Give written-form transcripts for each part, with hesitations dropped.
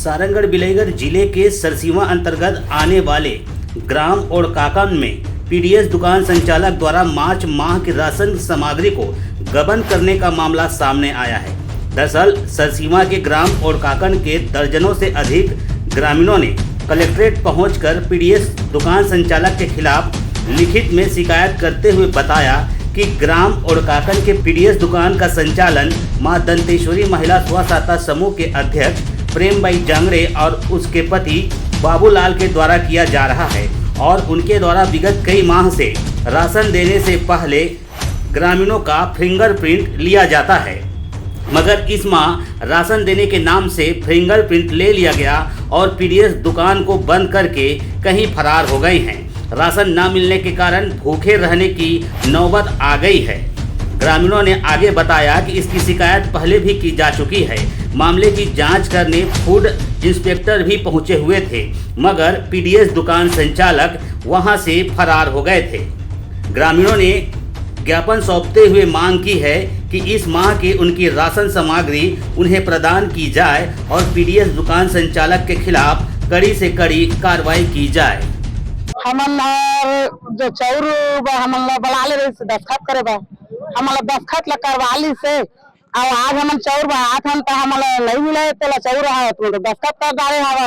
सारंगढ़ बिलाईगढ़ जिले के सरसीवा अंतर्गत आने वाले ग्राम ओड़काकन में पीडीएस दुकान संचालक द्वारा मार्च माह की राशन सामग्री को गबन करने का मामला सामने आया है। दरअसल सरसीवा के ग्राम ओड़काकन के दर्जनों से अधिक ग्रामीणों ने कलेक्ट्रेट पहुंचकर पीडीएस दुकान संचालक के खिलाफ लिखित में शिकायत करते हुए बताया कि ग्राम ओड़काकन के पीडीएस दुकान का संचालन मां दंतेश्वरी महिला स्व सहायता समूह के अध्यक्ष प्रेमबाई जांगड़े और उसके पति बाबूलाल के द्वारा किया जा रहा है और उनके द्वारा विगत कई माह से राशन देने से पहले ग्रामीणों का फिंगरप्रिंट लिया जाता है, मगर इस माह राशन देने के नाम से फिंगरप्रिंट ले लिया गया और पीडीएस दुकान को बंद करके कहीं फरार हो गए हैं। राशन न मिलने के कारण भूखे रहने की नौबत आ गई है। ग्रामीणों ने आगे बताया कि इसकी शिकायत पहले भी की जा चुकी है। मामले की जांच करने फूड इंस्पेक्टर भी पहुंचे हुए थे, मगर पीडीएस दुकान संचालक वहां से फरार हो गए थे। ग्रामीणों ने ज्ञापन सौंपते हुए मांग की है कि इस माह की उनकी राशन सामग्री उन्हें प्रदान की जाए और पीडीएस दुकान संचालक के खिलाफ कड़ी से कड़ी कार्रवाई की जाए। हमन जो चौर हमन बुला ले दस्खत करे बा, हमन दस्खत ला करवा ली से और आज हमन चौर बा आज हम तो हमन नहीं मिले तो चौर है तो दस्खत कर डाले हवा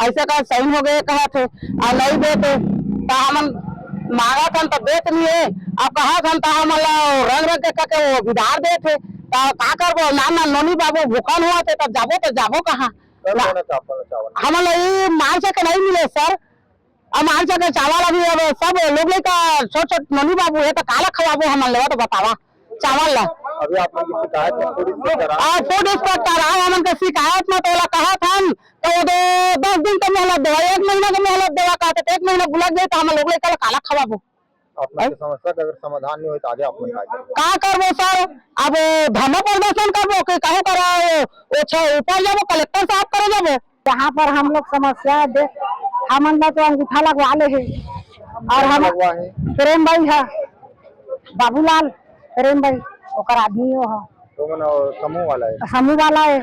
ऐसे का सही हो गए कहा थे और नहीं देते तो हमन मांगा था तो देत नहीं है। अब कहा था तो हमन रंग रंग के वो विधार दे थे तो का करबो ना नोनी बाबू भूखन हुआ थे तो जाबो कहाँ हमन ये माल से नहीं मिले सर। अब मान सके चावल अभी अब सब लोग का छोट छोट नोनी बाबू है तो काला खवाबो हमन ले तो बतावा चावल ला अभी आप लोग की शिकायत में फूड इंस्पेक्टर आए हमन के शिकायत में तो कहा था तो 10 दिन का मोहलत देवा 1 महीना का मोहलत देवा कहते 1 महीना बुला गए तो हम लोग ले काला खवाबो। अपना समस्या का अगर समाधान नहीं हो तो आगे आप का करबो सर। अब धरना प्रदर्शन करबो कि कहे करा ऊपर जाबो कलेक्टर साहब करे जाबो। यहाँ पर हम लोग समस्या देख हमन तो अंगूठा लगवा ले है और हम प्रेम भाई है बाबूलाल प्रेम भाई ओकर आदमी हो तो समूह वाला है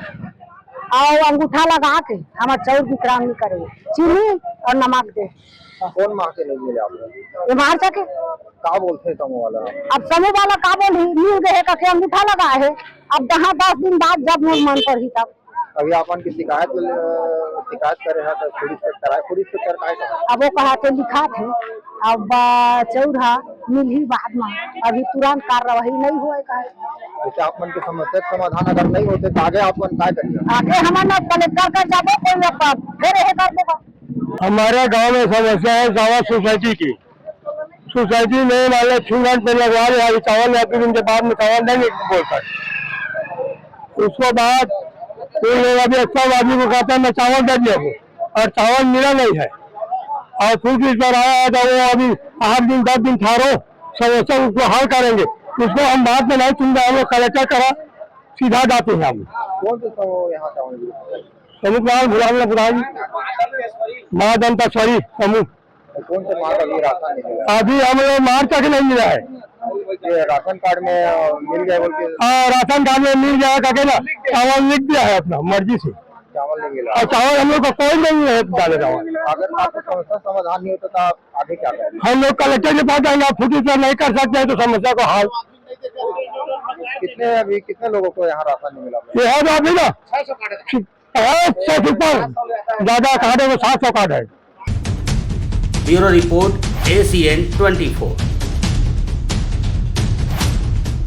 और अंगूठा लगा के हम चौर विक्राम नहीं करे चीनी और नमक दे। कौन माह के नहीं मिले आप ये मार सके का बोलते हैं समूह वाला। अब समूह वाला का बोल मिल गए का अंगूठा लगा है। अब जहाँ 10 दिन बाद जब मन पर ही तब अभी अपन की शिकायत कर रहे हैं तो फूड इंस्पेक्टर का अब वो कहा के लिखा थे अब चौरा मिल ही बाद में अभी तुरंत कार्रवाई नहीं हुआ है। जैसे आप मन की समस्या समाधान अगर नहीं होते तो आगे आप मन क्या करिए आगे हमारा कलेक्टर का जाबो कोई फिर ये कर देगा। हमारे गांव में समस्या है गाँव सोसाइटी की। सोसाइटी में वाले फिंगर पे लगवा रहे चावल या फिर उनके बाद में चावल नहीं बोलता उसको बाद अभी सब आदमी को कहता है मैं चावल दे दिया और चावल मिला नहीं है और फूड पर आया है तो वो अभी 8 दिन 10 दिन ठहरो समस्या उसको हल करेंगे। उसको हम बात में नहीं सुन रहे हम लोग कलेक्टर करा सीधा जाते हैं। हम कौन से समूह बुलान माँ दंतेश्वरी समूह कौन से माह का राशन अभी हम लोग मार्च तक नहीं मिला है। ये राशन कार्ड में मिल गया बोल के राशन कार्ड में मिल जाएगा क्या ना चावल लिख दिया है अपना मर्जी से चावल नहीं मिला और चावल हम लोग का कोई नहीं है डाले चावल। अगर आपको समस्या समाधान नहीं होता तो आप आगे क्या करेंगे। हम लोग कलेक्टर के पास जाएंगे फूड से नहीं कर सकते हैं तो समस्या को हल कितने लोगों को यहाँ राशन नहीं मिला। ये है तो अभी ना 600 ऊपर ज्यादा कार्ड है 700 कार्ड है। Bureau report ACN 24।